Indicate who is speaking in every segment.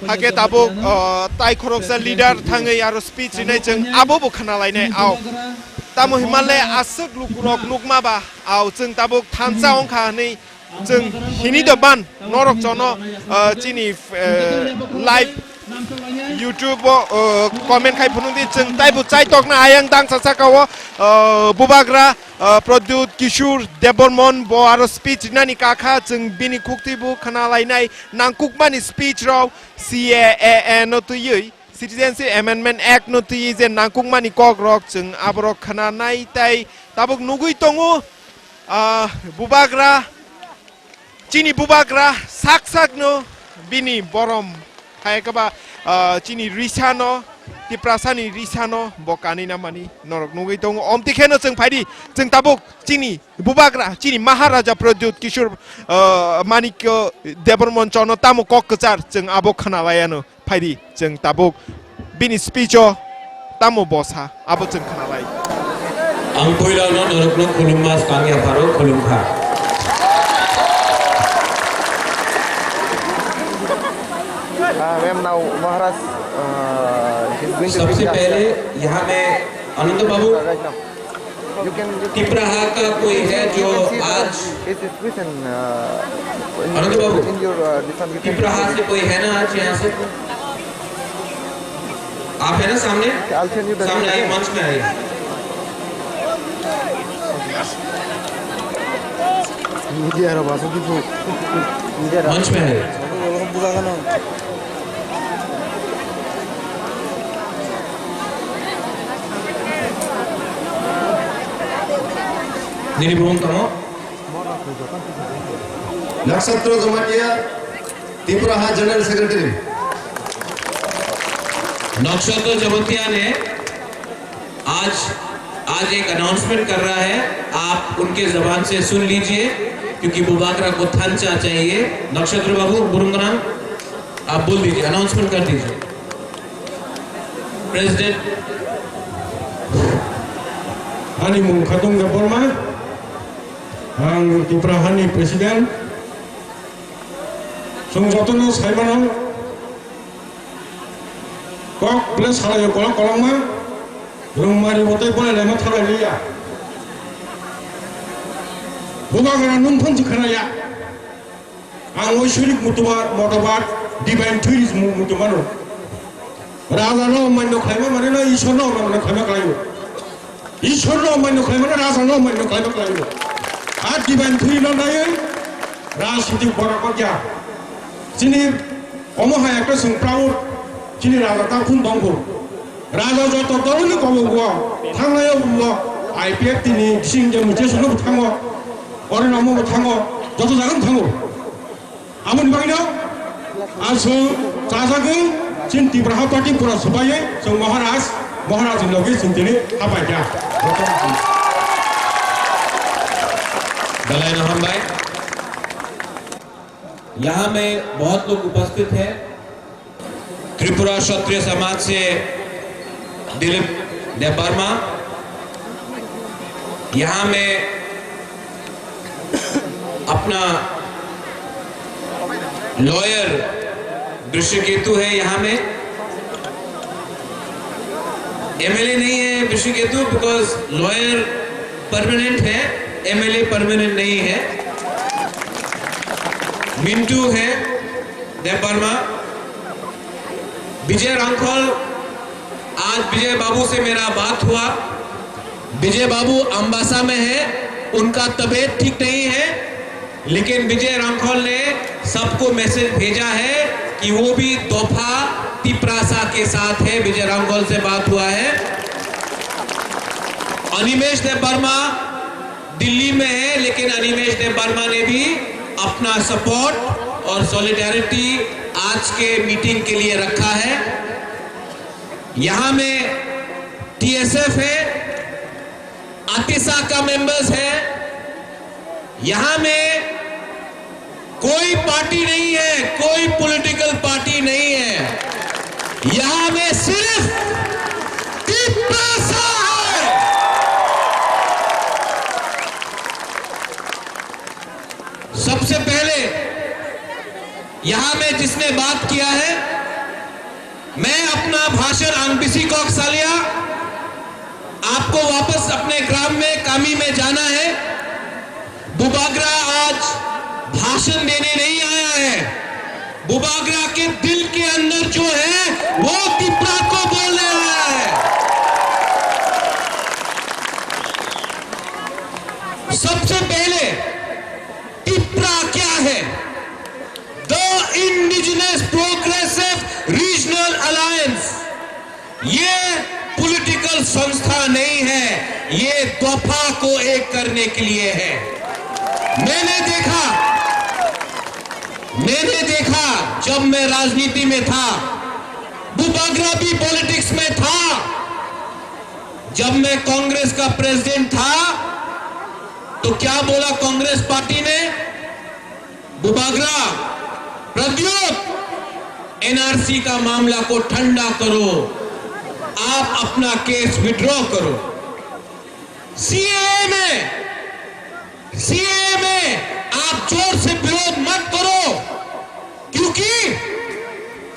Speaker 1: hake tabuk tai khoroksa leader thangai aro speech rinai jeng abo bo khana lainai au tamo himalaya asuk lukurok nukma ba au jeng tabuk thansa ongkha nei jeng hini da ban norok jono chini live YouTube comment khai phunung di jeng tai bu chai tok na ayang dang sa kawo bubagra Pradyut Kishore Debormon bo aro speech nani kakha jeng bini khukti bu khana lainai nangkukmani speech raw CAA no tu yui Citizenship Amendment Act no tu je nangkukmani kok rok jeng abrok khana nai tai tabuk nugui tongu bubagra chini bubagra sak no bini borom hai kaba chini risano tiprasani risano bokani namani norok nugui tongu omti kheno jeng phaidi jeng tabuk chini bubagra chini Maharaja Pradyut Kishore Manikyo Debormon chono tamo kok kachar jeng abok khana layano phaidi jeng tabuk bini speecho tamo bosa abo jeng khana lay
Speaker 2: ang poila no norok no khulummas kangya paro khulumkha
Speaker 3: ma'am now महाराज
Speaker 2: सबसे पहले यहाँ में आनंद बाबू तिपराहा का कोई है जो आज आनंद बाबू तिपराहा से कोई है ना आज यहाँ से आप है ना सामने सामने आइए मंच में आइए मंच में आइए
Speaker 4: नक्षत्र जमातिया त्रिपुरा जनरल सेक्रेटरी
Speaker 2: नक्षत्र जमातिया ने आज एक अनाउंसमेंट कर रहा है आप उनके जबान से सुन लीजिए क्योंकि बुबागरा को थंचा चाहिए नक्षत्र बाबू बुरुंगराम आप बोल दीजिए अनाउंसमेंट कर दीजिए president
Speaker 5: Hani Mungkhatung Deborma, ang Tiprahani Presiden, Sungkotono Saimano, Kok Bless Halayo Kolama, Rumari Wotai Lema Taralia, Bugagana Numpan Kanaya, ang Oshirik Mutua Motobar, Divine Tourism Mutumano, Razano Mano Klama Marina, Ishono Mano Kamakayo. ईश्वर no मन खोई मन राजा no मन खोई मन खोई आज जीवन Thuy no नहीं राजनीति बड़ा को क्या जिन्हें ओमहा एक तो संप्राउड जिन्हें राजा ता खुन बंगो राजा जो तो दौड़ ने कबो गुआ थांगा यो बुआ IPF तिनी सिंह जो मुझे सुनो थांगो और नामो थांगो जो तो जागन थांगो आमन बागिनो आज सो चाचा के जिन तिब्राहा पार्टी पूरा सुबाये सो महाराज लोगे सुनते apa aja
Speaker 2: दलाई नहम भाई यहाँ में बहुत लोग उपस्थित हैं त्रिपुरा क्षत्रिय समाज से दिलीप देबबर्मा यहाँ में अपना लॉयर वृषकेतु है यहाँ में एमएलए नहीं है वृषकेतु बिकॉज लॉयर परमानेंट है एमएलए परमानेंट नहीं है मिंटू है देबबर्मा विजय रांखल आज विजय बाबू से मेरा बात हुआ विजय बाबू अंबासा में है उनका तबीयत ठीक नहीं है लेकिन विजय रांखल ने सबको मैसेज भेजा है कि वो भी तोहफा तिपरासा के साथ है विजय रांखल से बात हुआ है अनिमेश देबबर्मा दिल्ली में है लेकिन अनिमेश देबबर्मा ने भी अपना सपोर्ट और सॉलिडेरिटी आज के मीटिंग के लिए रखा है यहां में टीएसएफ है आतिसा का मेंबर्स है यहां में कोई पार्टी नहीं है कोई पॉलिटिकल पार्टी नहीं है यहां में सिर्फ तिपरासा है सबसे पहले यहां में जिसने बात किया है मैं अपना भाषण आंगबिसी कॉक्सालिया, आपको वापस अपने ग्राम में कामी में जाना है। बुबागरा आज भाषण देने नहीं आया है। बुबागरा के दिल के अंदर जो है वो तिप्रा को बोलने आया है। सबसे पहले तिप्रा क्या है? The indigenous progressive regional alliance. ये पॉलिटिकल संस्था नहीं है, ये दफा को एक करने के लिए है। मैंने देखा जब मैं राजनीति में था, बुबागरा भी पॉलिटिक्स में था। जब मैं कांग्रेस का प्रेसिडेंट था तो क्या बोला कांग्रेस पार्टी ने? बुबागरा प्रद्योत एनआरसी का मामला को ठंडा करो, आप अपना केस विड्रॉ करो। सीएए में आप जोर से विरोध मत करो, क्योंकि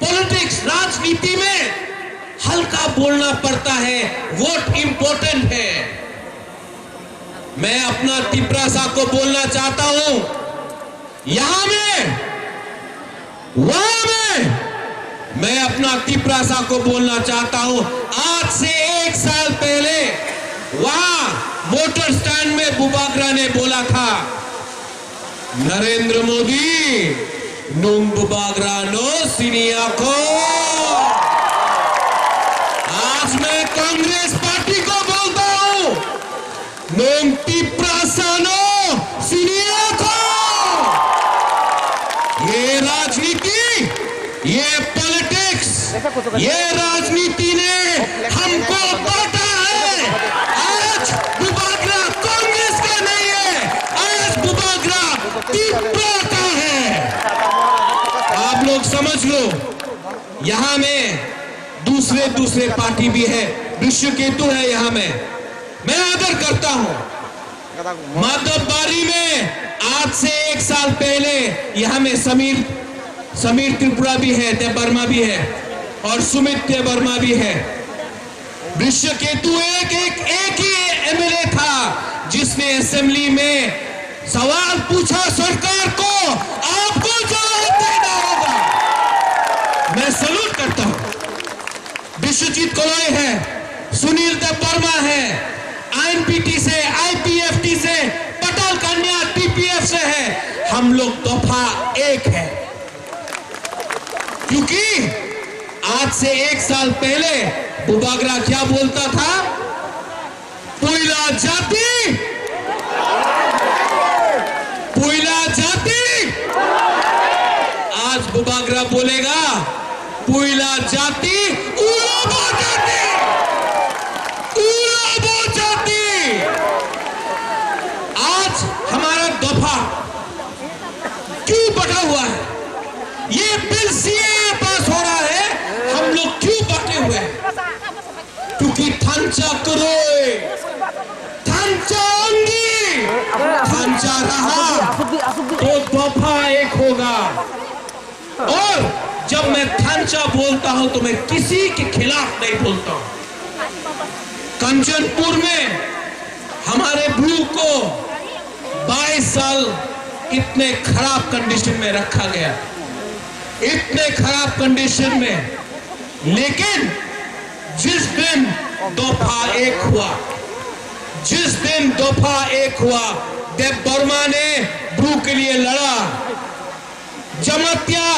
Speaker 2: पॉलिटिक्स राजनीति में हल्का बोलना पड़ता है, वोट इंपॉर्टेंट है। मैं अपना तिप्रासा को बोलना चाहता हूं, यहां में वहां में मैं अपना तिप्रासा को बोलना चाहता हूं। आज से 1 साल पहले वहां मोटर स्टैंड में बुबागरा ने बोला था, नरेंद्र मोदी नुंग बुबागरा नो सिनिया को। आज मैं कांग्रेस पार्टी को बोलता हूं, नुंग तिप्रासा नो सिनिया को। ये राजनीति, ये पॉलिटिक्स, ये राजनीति ने हमको बांटा है। आज बुबागरा कांग्रेस का नहीं है, आज बुबागरा तिप्रा का है। आप लोग समझ लो, यहां में दूसरे पार्टी भी है, ऋषिकेतु है यहां में, मैं आदर करता हूं। माधवबारी में आज से 1 साल पहले यहां में समीर त्रिपुरा भी है, देवर्मा भी है और सुमित देवर्मा भी है। ऋषिकेतु एक ही एमएलए था जिसने असेंबली में सवाल पूछा सरकार को, आपको जवाब देना होगा। मैं सैल्यूट करता हूं। विश्वजीत कोलॉय है, सुनील देवर्मा है, आईएनपीटी से, आईपीएफटी से, पटल कन्या टीपीएफ से है। हम लोग दफा एक है, क्योंकि आज से 1 साल पहले बुबागरा क्या बोलता था? पुइला जाति, पुइला जाति। आज बुबागरा बोलेगा पुइला जाति, उड़ाबो जाति, उड़ाबो जाति। आज हमारा दफा क्यों बटा हुआ है? ये बिल सीएए पास हो रहा है, हम लोग क्यों बटे हुए हैं? क्योंकि थांचा करोए, थांचा अंगी, थांचा रहा तो दफा एक होगा। और जब मैं थांचा बोलता हूं तो मैं किसी के खिलाफ नहीं बोलता हूं। कंचनपुर में हमारे ब्लू को 22 साल इतने खराब कंडीशन में रखा गया, इतने खराब कंडीशन में, लेकिन जिस दिन दफा एक हुआ, जिस दिन दफा एक हुआ, देवर्मा ने ब्लू के लिए लड़ा, जमातिया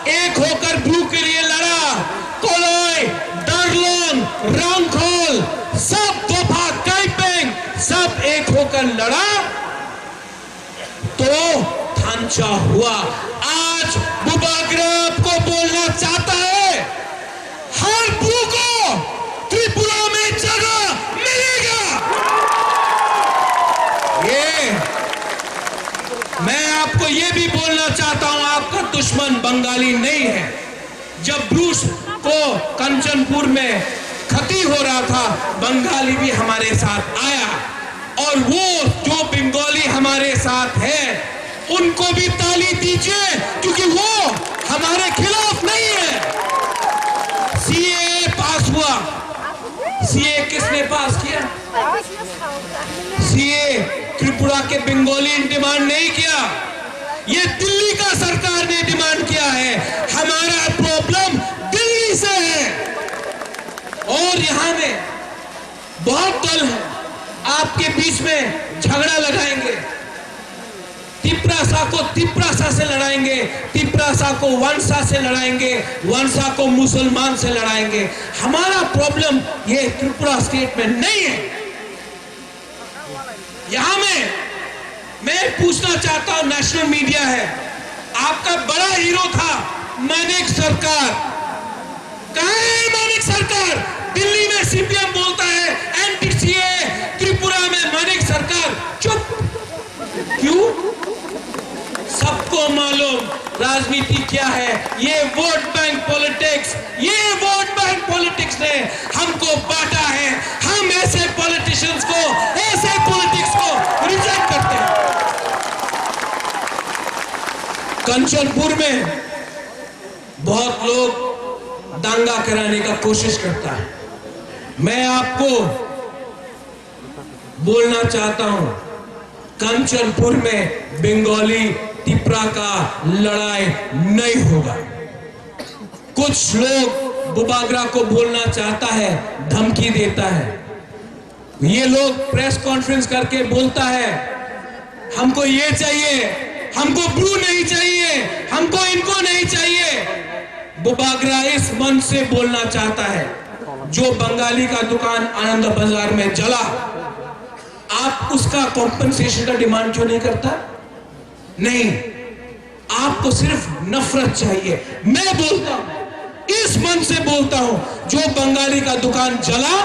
Speaker 2: एक होकर ब्लू के लिए लड़ा, कोलोय, डरलोन, रामखोल, सब दफा कैंपिंग सब एक होकर लड़ा तो थांचा हुआ। आज बुबागरा आपको बोलना चाहता है, हर ब्लू को त्रिपुरा में जगह मिलेगा। ये मैं आपको ये भी बोलना चाहता हूं, आपका दुश्मन बंगाली नहीं है। जब ब्रूस को कंचनपुर में क्षति हो रहा था, बंगाली भी हमारे साथ आया, और वो जो बंगाली हमारे साथ है उनको भी ताली दीजिए, क्योंकि वो हमारे खिलाफ नहीं है। पास किया? सीए त्रिपुरा के बंगाली ने डिमांड नहीं किया, ये दिल्ली का सरकार ने डिमांड किया है। हमारा प्रॉब्लम दिल्ली से है और यहां में बहुत दल है, आपके बीच में झगड़ा लगाएंगे। तिपरासा को तिपरासा से लड़ाएंगे, तिपरासा को वंशा से लड़ाएंगे, वंशा को मुसलमान से लड़ाएंगे। हमारा प्रॉब्लम ये त्रिपुरा स्टेट में नहीं है। यहां में मैं पूछना चाहता हूं, नेशनल मीडिया है, आपका बड़ा हीरो था मानिक सरकार, कहां है मानिक सरकार? दिल्ली में सीपीएम बोलता है एंटी सीए, त्रिपुरा में मानिक सरकार चुप क्यों? सबको मालूम राजनीति क्या है, ये वोट बैंक पॉलिटिक्स, ये वोट बैंक पॉलिटिक्स ने हमको बांटा है। हम ऐसे पॉलिटिशियंस को, ऐसे पॉलिटिक्स को रिजेक्ट करते हैं। कंचनपुर में बहुत लोग दंगा कराने का कोशिश करता है। मैं आपको बोलना चाहता हूं, कंचनपुर में बंगाली तिपरा का लड़ाई नहीं होगा। कुछ लोग बुबागरा को बोलना चाहता है, धमकी देता है। ये लोग प्रेस कॉन्फ्रेंस करके बोलता है हमको ये चाहिए, हमको ब्लू नहीं चाहिए, हमको इनको नहीं चाहिए। बुबागरा इस मन से बोलना चाहता है, जो बंगाली का दुकान आनंद बाजार में जला, आप उसका कॉम्पनसेशन का डिमांड क्यों नहीं करता? नहीं, आपको सिर्फ नफरत चाहिए। मैं बोलता हूं, इस मन से बोलता हूं, जो बंगाली का दुकान जला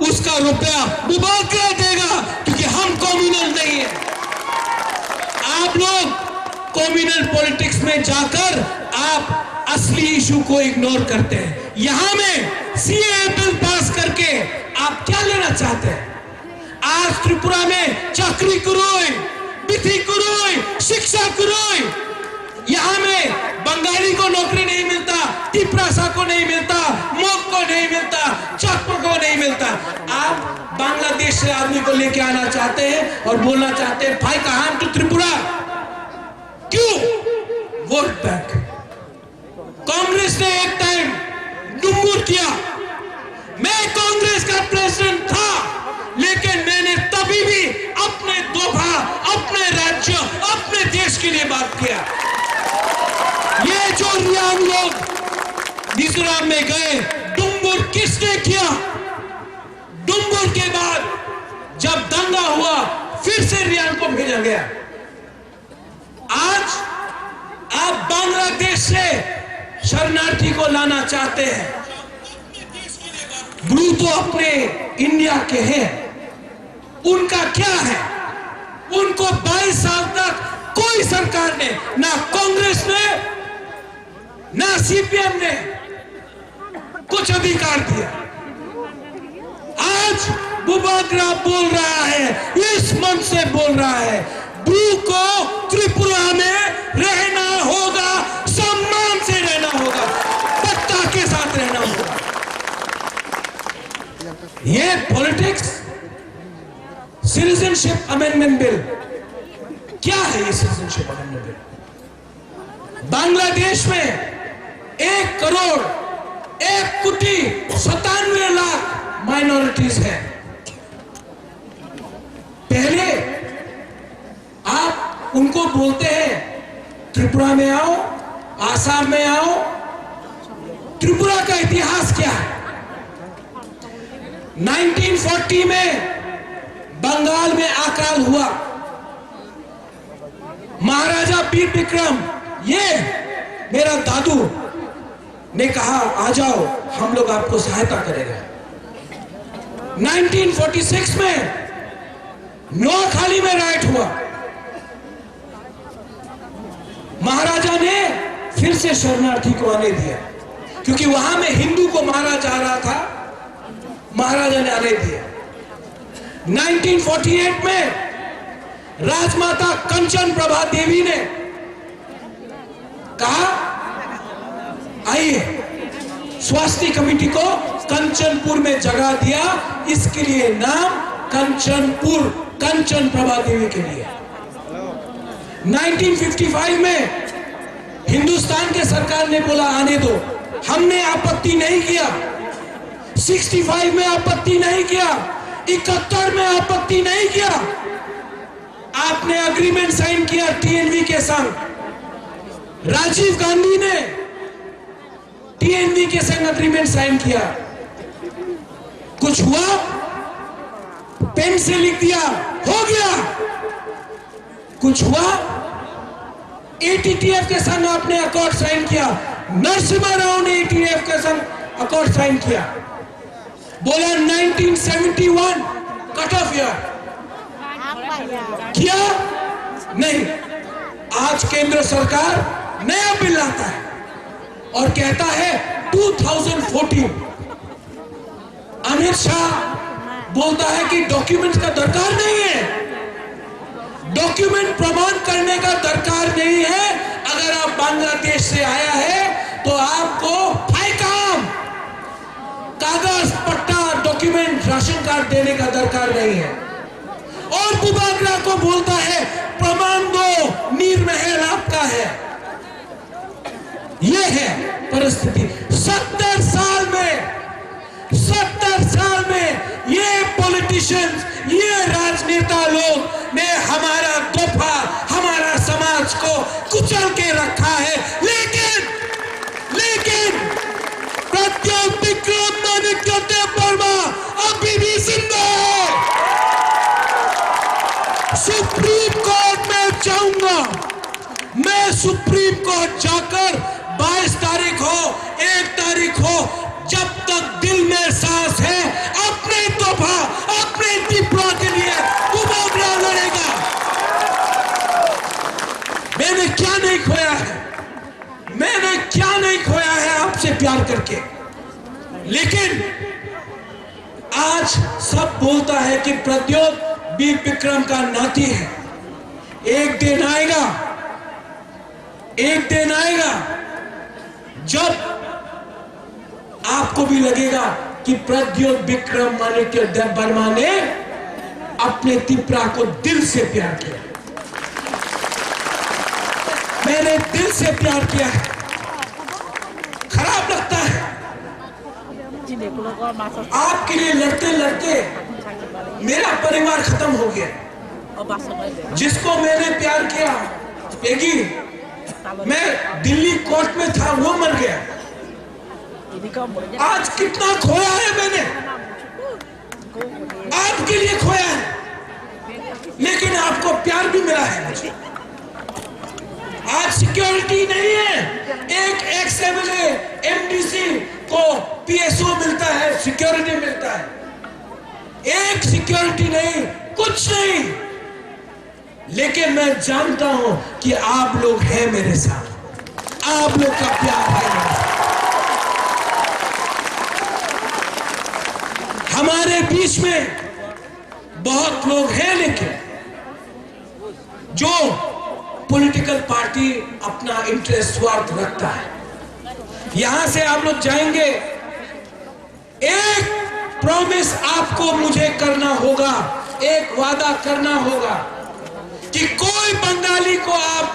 Speaker 2: उसका रुपया बुबागरा देगा, क्योंकि हम कम्युनल नहीं है। आप लोग कम्युनल पॉलिटिक्स में जाकर आप असली इशू को इग्नोर करते हैं। यहां में सीए बिल पास करके आप क्या लेना चाहते हैं? आज त्रिपुरा में चाकरी करोई, बिथी करोई, शिक्षा करोई, यहां में बंगाली को नौकरी नहीं मिलता, तिपरासा को नहीं मिलता, मोक को नहीं मिलता, चक्र को नहीं मिलता। आप बांग्लादेश से आदमी को लेके आना चाहते हैं और बोलना चाहते हैं भाई कहां टू त्रिपुरा। क्यों? Vote bank. कांग्रेस ने एक टाइम डुम्बुर किया, मैं कांग्रेस का प्रेसिडेंट था, लेकिन मैंने तभी भी अपने दोभा, अपने राज्य, अपने देश के लिए बात किया। ये जो रियांग लोग मिजोरम में गए, डुम्बुर किसने किया? डुम्बुर के बाद जब दंगा हुआ फिर से रियांग को भेजा गया। आज आप बांग्लादेश से शरणार्थी को लाना चाहते हैं। ब्लू तो अपने इंडिया के हैं, उनका क्या है? उनको 22 साल तक कोई सरकार ने, ना कांग्रेस ने ना सीपीएम ने कुछ अधिकार दिया। आज बुबागरा बोल रहा है, इस मन से बोल रहा है, ब्लू को त्रिपुरा में रहना होगा, सम्मान से रहना होगा, सत्ता के साथ रहना होगा। ये पॉलिटिक्स, सिटीजनशिप अमेंडमेंट बिल क्या है? ये सिटीजनशिप अमेंडमेंट बिल बांग्लादेश में 1 करोड़ 1 कोटी 97 लाख माइनॉरिटीज है। पहले आप उनको बोलते हैं त्रिपुरा में आओ, आसाम में आओ। त्रिपुरा का इतिहास क्या है? 1940 में बंगाल में अकाल हुआ, महाराजा वीर विक्रम, ये मेरा दादू ने कहा आ जाओ, हम लोग आपको सहायता करेंगे। 1946 में नोआखाली में राइट हुआ, महाराजा ने फिर से शरणार्थी को आने दिया, क्योंकि वहां में हिंदू को मारा जा रहा था, महाराजा ने आने दिया। 1948 में राजमाता कंचन प्रभा देवी ने कहा आइए स्वास्थ्य कमेटी को कंचनपुर में जगह दिया। इसके लिए नाम कंचनपुर, कंचन प्रभा देवी के लिए। 1955 में हिंदुस्तान के सरकार ने बोला आने दो, हमने आपत्ति नहीं किया। 65 में आपत्ति नहीं किया, 71 में आपत्ति नहीं किया। आपने एग्रीमेंट साइन किया टीएनवी के संग। राजीव गांधी ने टीएनवी के संग एग्रीमेंट साइन किया। कुछ हुआ? पेन से लिख दिया, हो गया। कुछ हुआ? एटीटीएफ के संग आपने अकॉर्ड साइन किया। नरसिम्हा राव ने एटीटीएफ के संग अकॉर्ड साइन किया। बोला 1971 कट ऑफ ईयर, किया नहीं। आज केंद्र सरकार नया बिल लाता है और कहता है 2014। अमित शाह बोलता है कि डॉक्यूमेंट का दरकार नहीं है, डॉक्यूमेंट प्रमाण करने का दरकार नहीं है। अगर आप बांग्लादेश से आया है तो आपको फाइकाम, कागज, पट्टा, डॉक्यूमेंट, राशन कार्ड देने का दरकार नहीं है। और बुबागरा को बोलता है प्रमाण दो, नीर महल आपका है। यह है परिस्थिति। 70 साल में ये पॉलिटिशियंस, ये राजनेता लोग ने हमारा तोहफा, हमारा समाज को कुचल के रखा है। लेकिन प्रद्योत विक्रम माणिक्य वर्मा अभी भी जिंदा है। सुप्रीम कोर्ट में जाऊंगा मैं। सुप्रीम कोर्ट जाकर 22 तारीख हो, 1 तारीख हो, जब तक दिल में सांस है अपने तोहफा, अपने त्रिपुरा के लिए बुबागरा लड़ेगा। मैंने क्या नहीं खोया है, मैंने क्या नहीं खोया है आपसे प्यार करके। लेकिन आज सब बोलता है कि प्रद्योत वीर विक्रम का नाती है। एक दिन आएगा जब आपको भी लगेगा कि प्रद्योत विक्रम माणिक्य वर्मा ने अपने त्रिपुरा को दिल से प्यार किया। मैंने दिल से प्यार किया है। खराब लगता है आपके लिए लड़ते लड़ते मेरा परिवार खत्म हो गया। जिसको मैंने प्यार किया, पेगी, मैं दिल्ली कोर्ट में था, वो मर गया। आज कितना खोया है मैंने, आपके लिए खोया है, लेकिन आपको प्यार भी मिला है मुझे। आज सिक्योरिटी नहीं है। एक एक्स एमएलए एमडीसी को पीएसओ मिलता है, सिक्योरिटी मिलता है। एक सिक्योरिटी नहीं, कुछ नहीं। लेकिन मैं जानता हूं कि आप लोग हैं मेरे साथ, आप लोग का प्यार है मेरे साथ। हमारे बीच में बहुत लोग हैं, लेकिन जो पॉलिटिकल पार्टी अपना इंटरेस्ट स्वार्थ रखता है। यहां से आप लोग जाएंगे, एक प्रॉमिस आपको मुझे करना होगा, एक वादा करना होगा कि कोई बंगाली को आप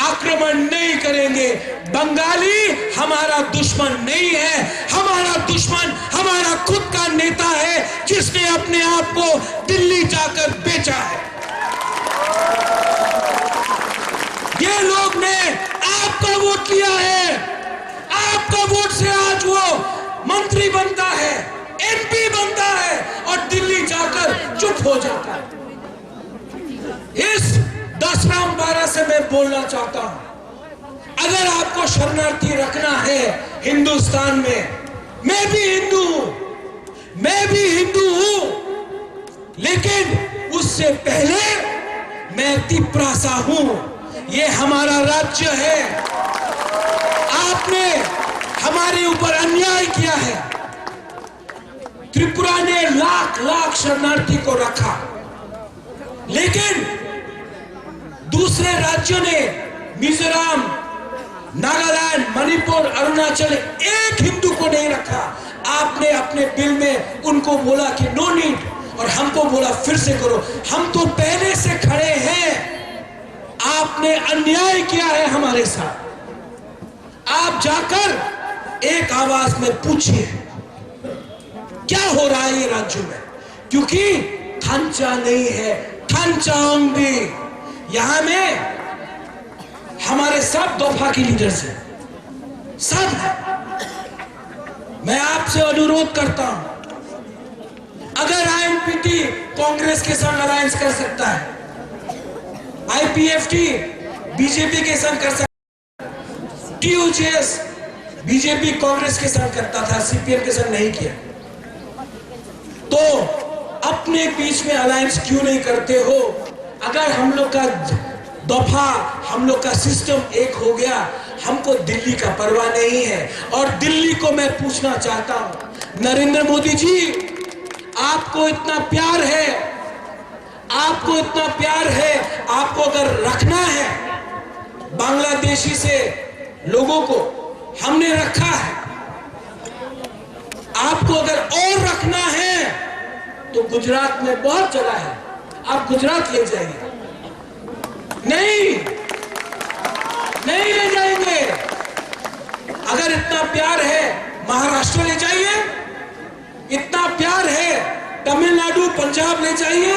Speaker 2: आक्रमण नहीं करेंगे। बंगाली हमारा दुश्मन नहीं है, हमारा दुश्मन हमारा खुद का नेता है जिसने अपने आप को दिल्ली जाकर बेचा है। ये लोग ने आपका वोट लिया है, आपका वोट से आज वो मंत्री बनता है, एमपी बनता है और दिल्ली जाकर चुप हो जाता है। इस 10 राम 12 से मैं बोलना चाहता हूं, अगर आपको शरणार्थी रखना है हिंदुस्तान में, मैं भी हिंदू हूं, लेकिन उससे पहले मैं त्रिपुरा सा हूं। ये हमारा राज्य है। आपने हमारे ऊपर अन्याय किया है। त्रिपुरा ने लाख लाख शरणार्थी को रखा, लेकिन दूसरे राज्यों ने, मिजोरम,
Speaker 6: नागालैंड, मणिपुर, अरुणाचल एक हिंदू को नहीं रखा। आपने अपने बिल में उनको बोला कि नो नीड, और हमको बोला फिर से करो। हम तो पहले से खड़े हैं। आपने अन्याय किया है हमारे साथ। आप जाकर एक आवाज में पूछिए क्या हो रहा है ये राज्य में, क्योंकि थंचा नहीं है, थंचाऊंगी। यहां में हमारे सब दफा की लीडर्स हैं, सब है। मैं आपसे अनुरोध करता हूं, अगर आईएनपीटी कांग्रेस के संग अलायंस कर सकता है, आईपीएफटी बीजेपी के संग कर सकता है, टीयूजेएस बीजेपी कांग्रेस के संग करता था, सीपीएम के संग नहीं किया, तो अपने बीच में अलायंस क्यों नहीं करते हो? अगर हम लोग का दफा, हम लोग का सिस्टम एक हो गया, हमको दिल्ली का परवाह नहीं है। और दिल्ली को मैं पूछना चाहता हूं, नरेंद्र मोदी जी, आपको इतना प्यार है, आपको इतना प्यार है, आपको अगर रखना है बांग्लादेशी से लोगों को, हमने रखा है, आपको अगर और रखना है तो गुजरात में बहुत जगह है, आप गुजरात ले जाइए। नहीं, नहीं ले जाएंगे। अगर इतना प्यार है महाराष्ट्र ले जाइए, इतना प्यार है तमिलनाडु, पंजाब ले जाइए।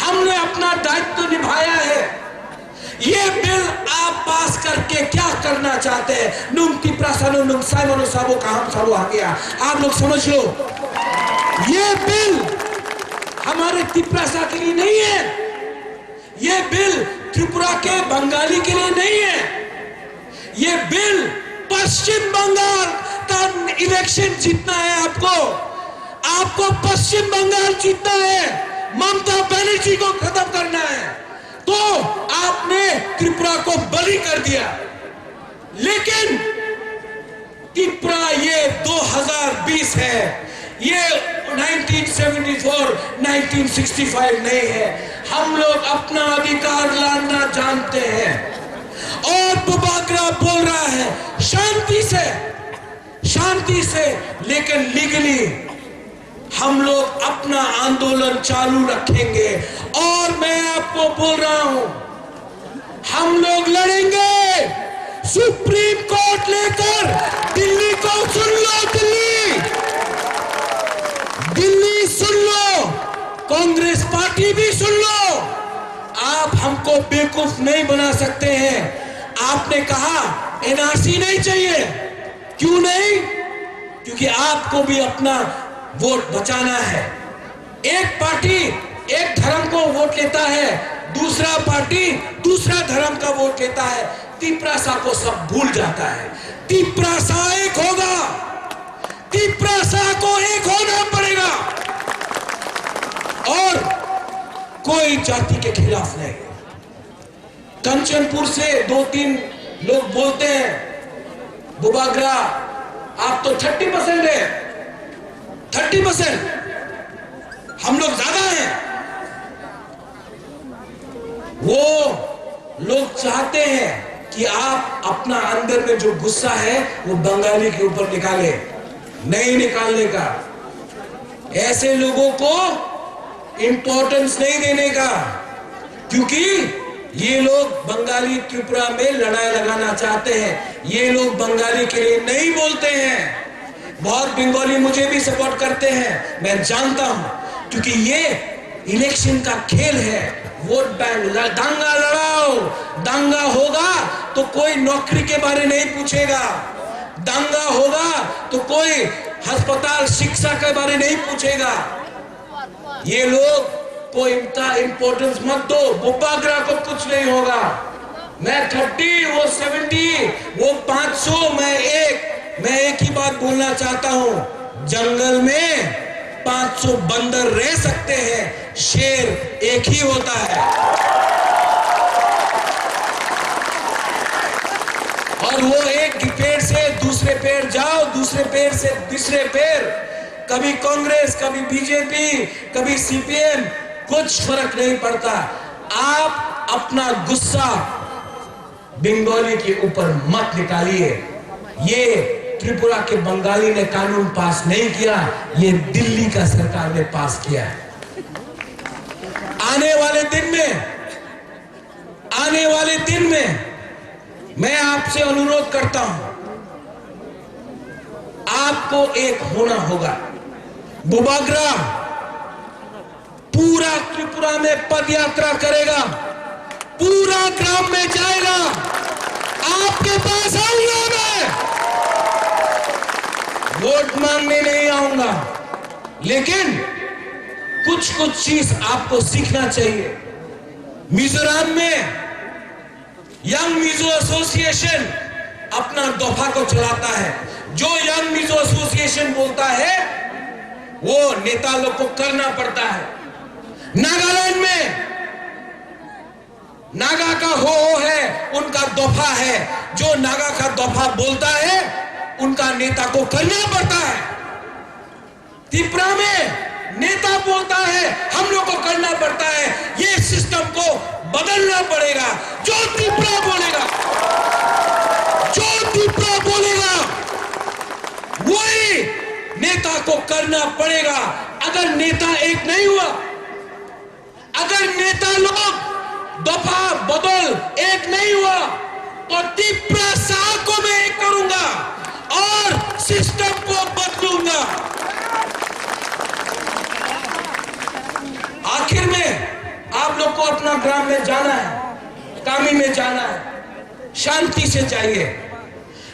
Speaker 6: हमने अपना दायित्व निभाया है। ये बिल आप पास करके क्या करना चाहते हैं? नुम तिप्रासानो नुम साइमनो साबो का हम साबो आ गया। आप लोग समझ लो, ये बिल हमारे तिप्रासा के लिए नहीं है, ये बिल त्रिपुरा के बंगाली के लिए नहीं है, ये बिल पश्चिम बंगाल का इलेक्शन जीतना है। आपको पश्चिम बंगाल जीतना है, ममता बनर्जी को खत्म करना है, तो आपने त्रिपुरा को बलि कर दिया। लेकिन त्रिपुरा ये 2020 है, ये 1974, 1965 नहीं है। हम लोग अपना अधिकार लाना जानते हैं। और बुबागरा बोल रहा है शांति से, लेकिन लीगली हम लोग अपना आंदोलन चालू रखेंगे। और मैं आपको बोल रहा हूं, हम लोग लड़ेंगे सुप्रीम कोर्ट लेकर। दिल्ली को सुन लो, दिल्ली सुन लो, कांग्रेस पार्टी भी सुन लो। आप हमको बेवकूफ नहीं बना सकते हैं। आपने कहा एनआरसी नहीं चाहिए, क्यों नहीं? क्योंकि आपको भी अपना वोट बचाना है। एक पार्टी एक धर्म को वोट लेता है, दूसरा पार्टी दूसरा धर्म का वोट लेता है। तिप्रासा को सब भूल जाता है। तिप्रासा एक होगा, तिप्रासा को एक होना पड़ेगा, और कोई जाति के खिलाफ नहीं। कंचनपुर से 2-3 लोग बोलते हैं बुबागरा आप तो 30% है, 30%, हम लोग ज्यादा हैं। वो लोग चाहते हैं कि आप अपना अंदर में जो गुस्सा है वो बंगाली के ऊपर निकाले, नहीं निकालने का। ऐसे लोगों को इंपॉर्टेंस नहीं देने का, क्योंकि ये लोग बंगाली त्रिपुरा में लड़ाई लगाना चाहते हैं। ये लोग बंगाली के लिए नहीं बोलते हैं। बहुत बंगाली मुझे भी सपोर्ट करते हैं, मैं जानता हूं, क्योंकि ये इलेक्शन का खेल है। वोट बैंक, दंगा लड़ाओ, दंगा होगा तो कोई नौकरी के बारे नहीं पूछेगा, दंगा होगा तो कोई अस्पताल शिक्षा के बारे नहीं पूछेगा। ये लोग को इतना इंपॉर्टेंस मत दो। बुबागरा को कुछ नहीं होगा। मैं 30, वो 70, वो 500, मैं एक ही बात बोलना चाहता हूं, जंगल में 500 बंदर रह सकते हैं, शेर एक ही होता है। और वो एक पेड़ से दूसरे पेड़ जाओ, दूसरे पेड़ से तीसरे पेड़, कभी कांग्रेस, कभी बीजेपी, कभी सीपीएम, कुछ फर्क नहीं पड़ता। आप अपना गुस्सा बंगाली के ऊपर मत निकालिए। ये त्रिपुरा के बंगाली ने कानून पास नहीं किया, ये दिल्ली का सरकार ने पास किया है। आने वाले दिन में मैं आपसे अनुरोध करता हूं, आपको एक होना होगा। बुबाग्रा पूरा त्रिपुरा में पद यात्रा करेगा, पूरा ग्राम में जाएगा, आपके पास आऊंगा मैं। वोट मांगने नहीं आऊंगा, लेकिन कुछ चीज आपको सीखना चाहिए। मिजोरम में यंग मिजो एसोसिएशन अपना दफा को चलाता है। जो यंग मिजो एसोसिएशन बोलता है वो नेता लोग को करना पड़ता है। नागालैंड में नागा का हो है, उनका दफा है। जो नागा का दफा बोलता है उनका नेता को करना पड़ता है। त्रिपुरा में नेता बोलता है, हम लोग को करना पड़ता है। ये सिस्टम को बदलना पड़ेगा। जो त्रिपुरा बोलेगा वही नेता को करना पड़ेगा। अगर नेता एक नहीं हुआ, अगर नेता लोग दफा बदल एक नहीं हुआ, तो त्रिपुरा साल को मैं एक करूंगा और सिस्टम को बदलूंगा। आखिर में आप लोग को अपना ग्राम में जाना है, कामी में जाना है, शांति से जाइए।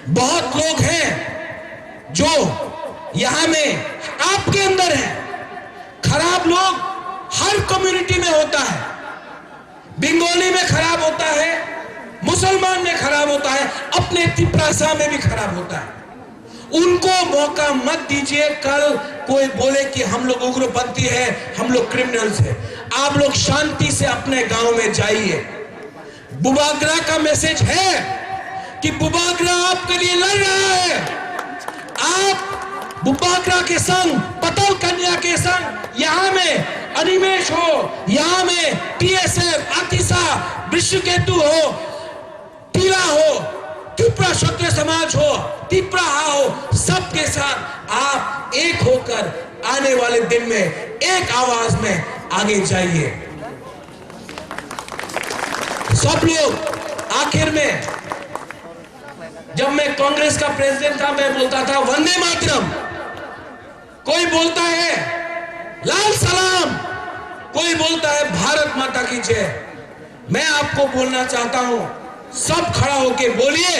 Speaker 6: बहुत लोग हैं जो यहां में आपके अंदर है। खराब लोग हर कम्युनिटी में होता है। बंगाली में खराब होता है, मुसलमान में खराब होता है, अपने त्रिपुरा में भी खराब होता है। उनको मौका मत दीजिए कल कोई बोले कि हम लोग उग्रपंथी है, हम लोग क्रिमिनल्स है। आप लोग शांति से अपने गांव में जाइए। बुबाग्रा का मैसेज है कि बुबाग्रा आपके लिए लड़ रहा है। आप बुबाग्रा के संग, पतल कन्या के संग, यहां में अनिमेश हो, यहां में टीएसएफ, आतिशा, विश्वकेतु हो, टीला हो, त्रिपुरा क्षत्रिय समाज हो, त्रिपुरा हो, सबके साथ आप एक होकर आने वाले दिन में एक आवाज में आगे जाइए। सब लोग आखिर में, जब मैं कांग्रेस का प्रेसिडेंट था, मैं बोलता था वंदे मातरम। कोई बोलता है लाल सलाम, कोई बोलता है भारत माता की जय। मैं आपको बोलना चाहता हूं, सब खड़ा होके बोलिए,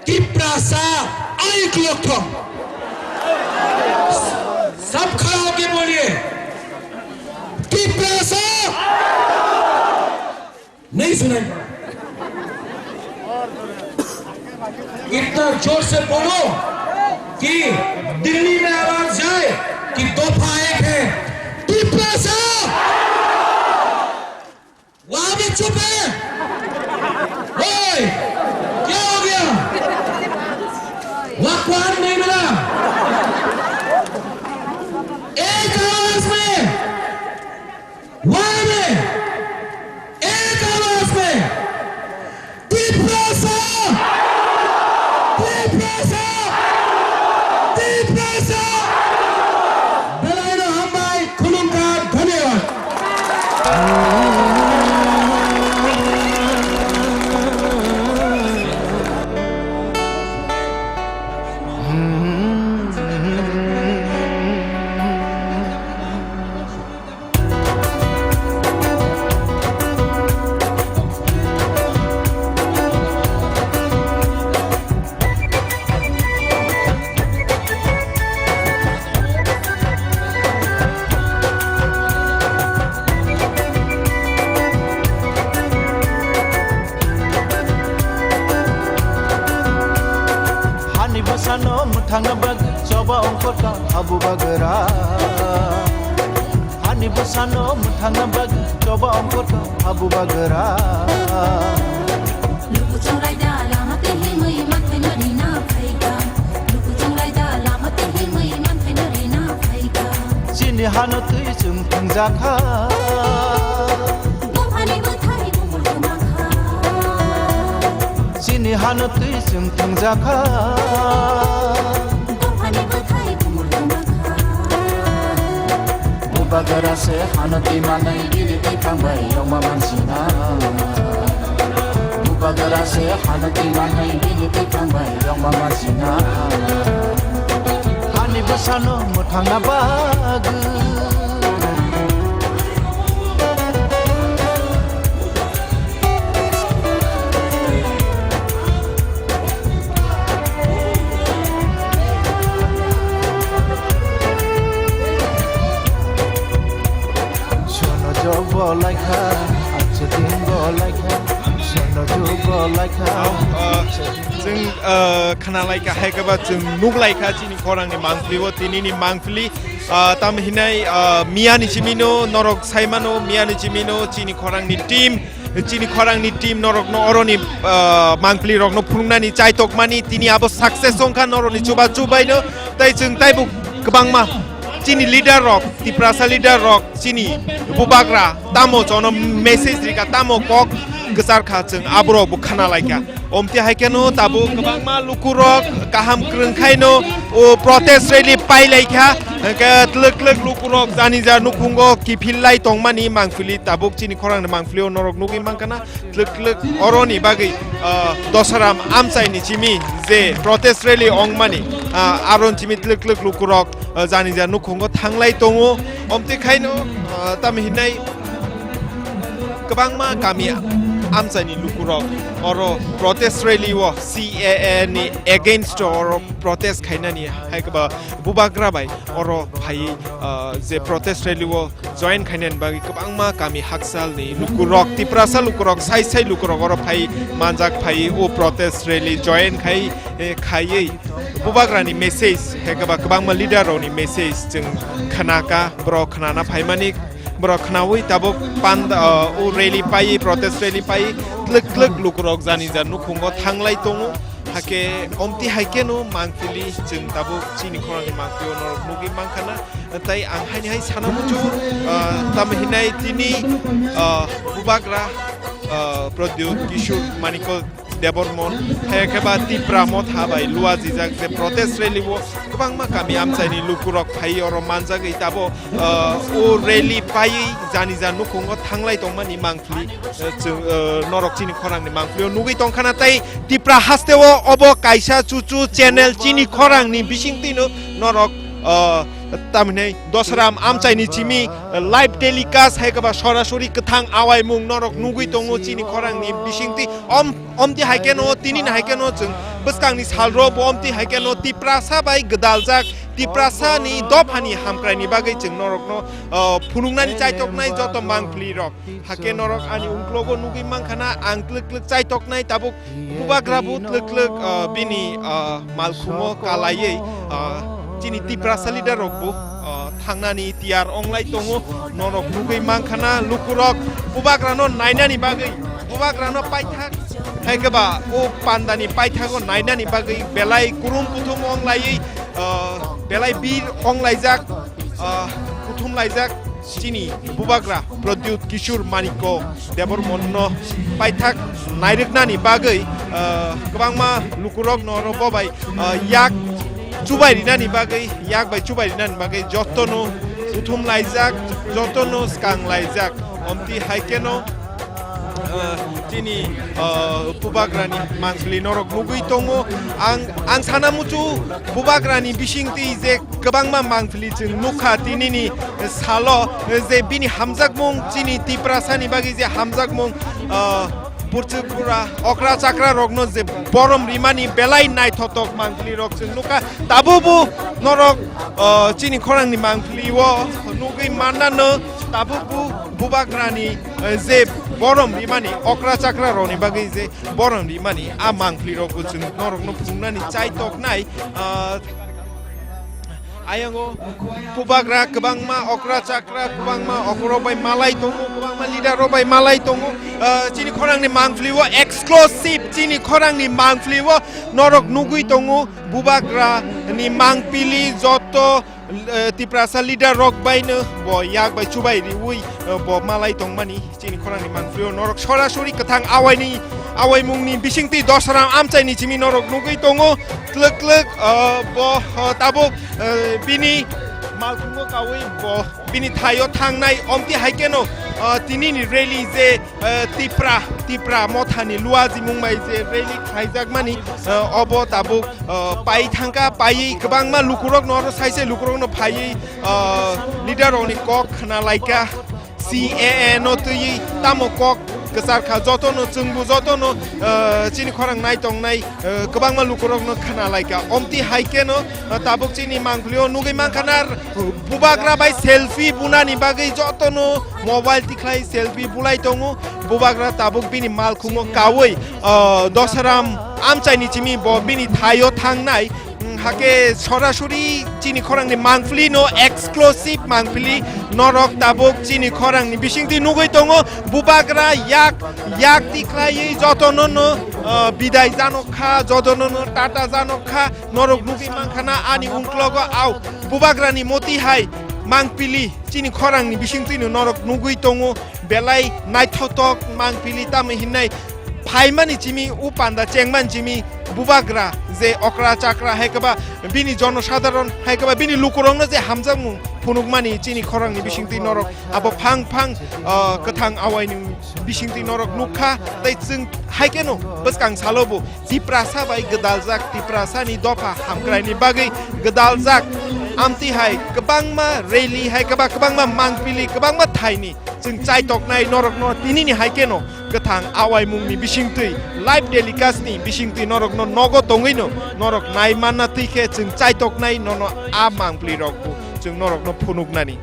Speaker 6: त्रिपुरा सा आयुक लोग थो। सब खड़ा होके बोलिए, त्रिपुरा सा। नहीं सुनाई पड़ा, इतना जोर से बोलो कि दिल्ली में आवाज जाए कि दफा एक है, त्रिपुरा सा। वहां भी चुप है। ओए, क्या हो गया? वाकवान नहीं मिला। एक आवाज में, वहां में एक आवाज में, त्रिपुरा सा, त्रिपुरा सा, त्रिपुरा सा। बेलायनो हमारे खुलूं का धन्यवाद।
Speaker 7: Thangabag coba ongkota Abu Bagara Hani busano thangabag coba ongkota Abu Bagara
Speaker 8: Lupu chongai da lamate himai manthe marina phaiga Lupu chongai da lamate himai manthe marina phaiga
Speaker 7: Chini hano tui chung thangjakha
Speaker 8: Bomhani buthai bumul kumakha
Speaker 7: जोंनि हानोतै जों थांजाखा
Speaker 8: दफानि बोथाय गुमुरदों माखा
Speaker 7: बुबागोरासे हानोतै मानै गिलितै थांबाय यमा मानसिना बुबागोरासे हानोतै मानै गिलितै थांबाय यमा मानसिना हानिबो सानो मोथांना बागो Bolaika, ache din bolaika, sono ju bolaika.
Speaker 1: जों खानालायका हायगबा जों नुगलायका चिनि खरांनि मांफ्लिबो तिनिनि मांफ्लि तामहिनाय मियानि चिमिनो नरक साइमानो मियानि चिमिनो चिनि खरांनि टीम नरकनो अरनि मांफ्लि रकनो फुंनानि चाइतकमानि तिनि आबो सक्सेस संखा नरनि चुबा चुबाइनो ताइ जों ताइबु गोबांमा चिनी leader rock Tiprasa leader rock चिनी बुबाग्रा तामो जोनो मेसेज रिका तामो कॉक गसार खाचंग आब्रो बुखाना लायका ओमती हायकेनो ताबो गोबांमा लुकु रॉक काहाम क्रंखाइनो ओ प्रोटेस्ट रैली पाइलायका तलक लुकु रॉक जानि जा नुखुंगो किफिललाय तंमानि मांफुलि ताबुक चिनी खरांनि मांफुलिओ नरक नुगि मांकाना तलक अरनि बागै दसराम आमसाइनि चिमी जे प्रोटेस्ट रैली अंगमानि आरन चिमी तलक लुकु रॉक जानि जा नुखुंगो थांलाय दङो ओमती खायनो तामहिनाय गोबांमा गामिया आमसाइनि लुकुरक अरो प्रोटेस्ट रैली वो CAA नि अगेंस्ट अरो प्रोटेस्ट खायनानि हायगबा बुबाग्राबाय अरो भाई जे प्रोटेस्ट रैली वो जॉइन खायनानि बागै गोबांमा गामि हाकसालनि लुकुरक तिप्रासा लुकुरक साइ लुकुरक अरो भाई मानजाक भाई ओ प्रोटेस्ट रैली जॉइन खायै बुबाग्रानि मेसेज हायगबा गोबांमा लीडरनि मेसेज जों खनाका ब्रो खनाना भाइमानिक बरखनावै ताबो पान्द ओ रैली पाई प्रोटेस्ट रैली पाई तलक लुकुरक जानि जा नुखुंगो थांलाय दङो हाके ओमती हायकेनो मांफिलि जों ताबो चिनि खरांनि मांफिलिओ नरक नुगि मांखाना ताइ आं हायनिहाय सानामुचु तामहिनाय तिनि बुबाग्रा प्रद्युत किशोर मानिको देबरमन हायकेबा तिप्रामत हाबाय लुवा जिजाक जे प्रोटेस्ट रैली वो गोबांमा गामि आमसाइनि लुकुरक फाइ अरो मानजागै ताबो ओ रैली पाइ जानि जा नुखुंगो थांलाय दंमानि मांफिलि जों नरक चिनि खरांनि मांफिलिओ नुगै दंखाना ताइ तिप्रा हास्तेओ अबो काइसा चुचु चैनल चिनि खरांनि बिसिंतिनो नरक तामने दसराम आमचाइनि चिमी लाइव टेलिकास्ट हायगबा सरासरि कथां आवाय मुं नरक नुगै दङो चिनि खरांनि बिसिंति ओमति हायकेनो तिनि हायकेनो जों बसकांनि सालरो ओमति हायकेनो तिप्रासा बाय गदालजाक तिप्रासानि दफानि हामक्रायनि बागै जों नरकनो फुनुंनानि चाइतकनाय जत मांफ्लि रक हाके नरक आनि उंक्लोगो नुगै मांखाना आं क्लक चाइतकनाय ताबुक बुबाग्राबु क्लक बिनि मालखुमो कालायै चिनि तिप्रासा लीडर रकबो थांनानि तियार अंलाय दङो नरक नुगै मांखाना लुकुरक बुबाग्रानो नायनानि बागै बुबाग्रानो पाइथाक हायगबा ओ पान्दानि पाइथागो नायनानि बागै बेलाय कुरुम पुथुम अंलायै बेलाय बीर अंलायजाक पुथुम लायजाक चिनि बुबाग्रा प्रद्युत किशोर मानिको देबरमन पाइथाक नायरकनानि बागै गोबांमा लुकुरक नरो बबाय याक चुबायरिनानि बागै याक बाय चुबायरिनानि बागै जतनो उथुम लायजाक जतनो स्कां लायजाक ओमति हायकेनो तिनि बुबाग्रानि मांफिलि नरक नुगै दङो आं सानामुचु बुबाग्रानि बिसिंति जे गोबांमा मांफिलि जों नुखा तिनिनि सालो जे बिनि हामजाक मुं चिनि तिप्रासानि बागै जे हामजाक मुं पुरचुपुरा अक्रा चाक्रा रगनो जे बरम रिमानि बेलाय नायथतक मांफिलि रक जों नुखा ताबुबु नरक चिनि खरांनि मांफिलि वो नुगै माननानो ताबुबु बुबाग्रानि जे बरम रिमानि अक्रा चाक्रा रनि बागै जे बरम रिमानि आ मांफिलि रकखौ जों नरकनो फुंनानि चाइतकनाय आयंगो बुबाग्रा गोबांमा अक्रा चाक्रा गोबांमा अक्रोबाय मालाय दङो गोबांमा लिडारबाय मालाय दङो चिनि खरांनि मांफिलिओ एक्सक्लुसिभ चिनि खरांनि मांफिलिओ नरक नुगै दङो बुबाग्रानि मांफिलि जत तिप्रासा लीडर रक बायनो ब याक बाय चुबायरि उइ ब मालाय दंमानि चिनि खरांनि मांफिलिओ नरक सरासरि कथां आवायनि awai mungni bisingti dosram amchaini chimi norok nugui tongo klek bo tabuk bini malkungo kawi bo bini thayo thangnai omti haikeno tinini rally je tipra mothani luaji mungbai je rally khaijak obo tabuk pai thangka pai kebangma lukurok noro saise lukurok no phai leader oni kok khana laika CAA no tui tamo kok kesar kha jotono chungbu jotono chini khorang nai tongnai kebangma lukurok no khana laika omti haikeno tabuk chini mangklio nugai mangkanar bubagra bai selfie bunani bagai jotono mobile tiklai selfie bulai tongo bubagra tabuk bini malkhungo kawoi dosaram amchaini chimi bo bini thayo thangnai hake sorasuri chini khorangni mangpili no exclusive mangpili norok tabuk chini khorangni bisingti nugui tongo bubagra yak tiklai jotono no bidai janokha jotono no tata janokha norok nugui mangkhana ani ungklogo au bubagrani moti hai mangpili chini khorangni bisingti no norok nugui tongo belai naithotok mangpili tam hinai phaimani chimi upanda chengman chimi bubagra je okra chakra haikaba bini jonosadharon haikaba bini lukurongno je hamjangmung phunukmani chini khorangni bisingti norok abo phang kathang awaini bisingti norok nukha tai chung haikeno baskang salobo tiprasa bai gdaljak tiprasani dopa hamkraini bagai gdaljak amti hai kebangma rally haikaba kebangma mangpili kebangma thaini chung chai toknai norok no tinini haikeno kathang awai mungni bisingti live telecast ni bisingti norok no nogo tongino norok nai manna tike chung chai toknai nono a mangpili rokbu chung norok no phunuknani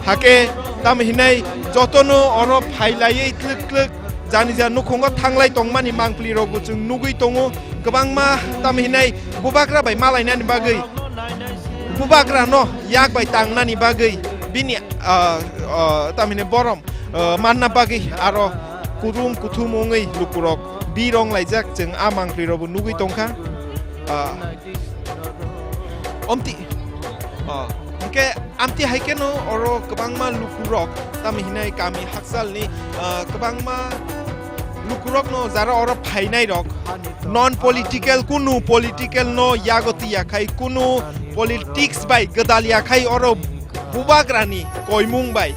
Speaker 1: hake tam hinai jotono oro phailai klek janija nukhongo thanglai tongmani mangpili rokbu chung nugui tongo kebangma tam hinai bubagra bai malainani bagai bubagra no yak bai tangnani bagai bini tamine borom manna bagai aro kurum kuthumongei lukurok birong laijak jeng amang prirobu nugui tongkha omti ke amti haikeno oro kebangma lukurok tamhinai kami haksalni kebangma lukurok no jara oro phainai rok non political kunu political no yagoti yakai kunu politics bai gadal yakai oro bubagrani koimung bai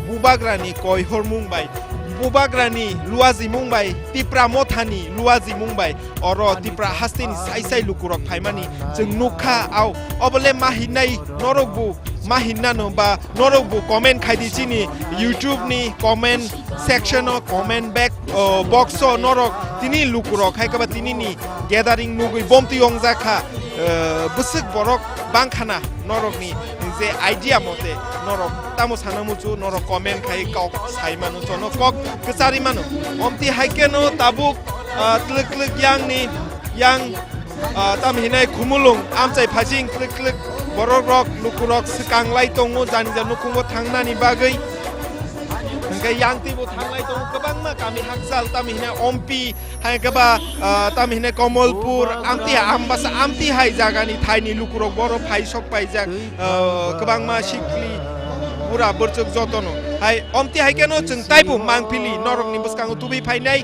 Speaker 1: bubagrani koihor mumbai bubagrani luazi mumbai tipra mothani luazi mumbai oro tipra hastini saisai lukurok phaimani jeng nukha au obole mahinai norokbu mahinano ba norokbu comment khaidi chini YouTube ni comment section o comment back box o norok tini lukurok haikaba tini ni gathering nugui bomti yongjakha busuk borok bangkhana norok ni je idea mote norok tamo sanamuchu norok comment khai kok saimanu chono kok kesari manu omti haikeno tabuk klek yang tam hinai khumulung amchai phajing klek borok rok lukurok sikanglai tongo janija nukungo thangnani bagai hangkai yang tibu thanglai tongo kebangma kami haksal tam hinai ompi haikaba tam hinai komolpur amti ambasa amti hai jagani thaini lukurok boro phai sok paijak kebangma sikli pura bercuk jotono hai omti haikeno chung taibu mangpili norok ni buskango tubi phainai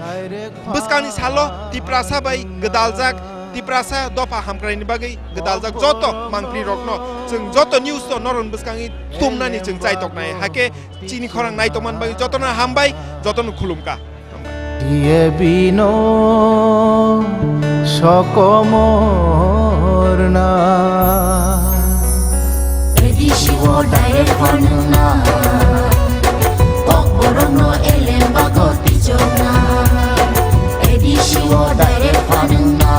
Speaker 1: buskani salo tiprasa bai gdaljak tiprasa dopa hamkraini bagai gdaljak joto mangpili rokno chung joto news to noron buskangi tumnani chung chai toknai hake chini khorang nai toman bagai joto na hambai joto no khulumka
Speaker 7: দিয়ে বিনো সকমর না
Speaker 8: Edishiwo direct panuna Kokborongno elem bagoti chona Edishiwo direct panuna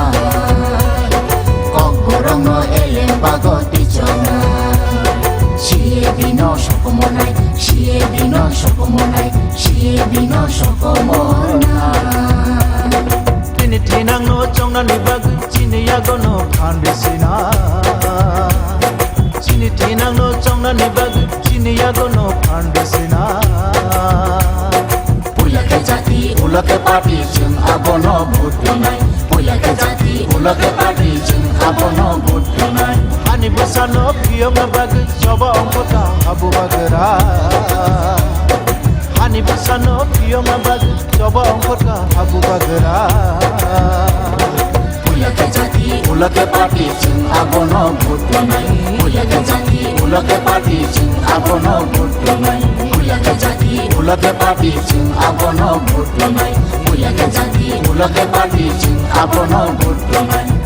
Speaker 8: Kokborongno elem bagoti chona Shie bino shokomonai Shie bino shokomonai Shie bino shokomonai
Speaker 7: Tini tinang no chongna ni bagi chini yago no pandesina Chini tinang no chongna ni bagi chini yago no pandesina
Speaker 8: Ulake jati ulake party jeng abono butunai Ulake jati ulake party jeng abono butunai
Speaker 7: Hani busano piyong na bagi coba ongkota abu bagera Ani busano piyo mabag coba ongkot ka habu bagera
Speaker 8: Ulake jati
Speaker 7: Ulake party chung abono vote nai
Speaker 8: Ulake jati
Speaker 7: Ulake party chung abono vote nai
Speaker 8: Ulake jati
Speaker 7: Ulake party chung abono vote nai
Speaker 8: Ulake jati
Speaker 7: Ulake party chung abono vote nai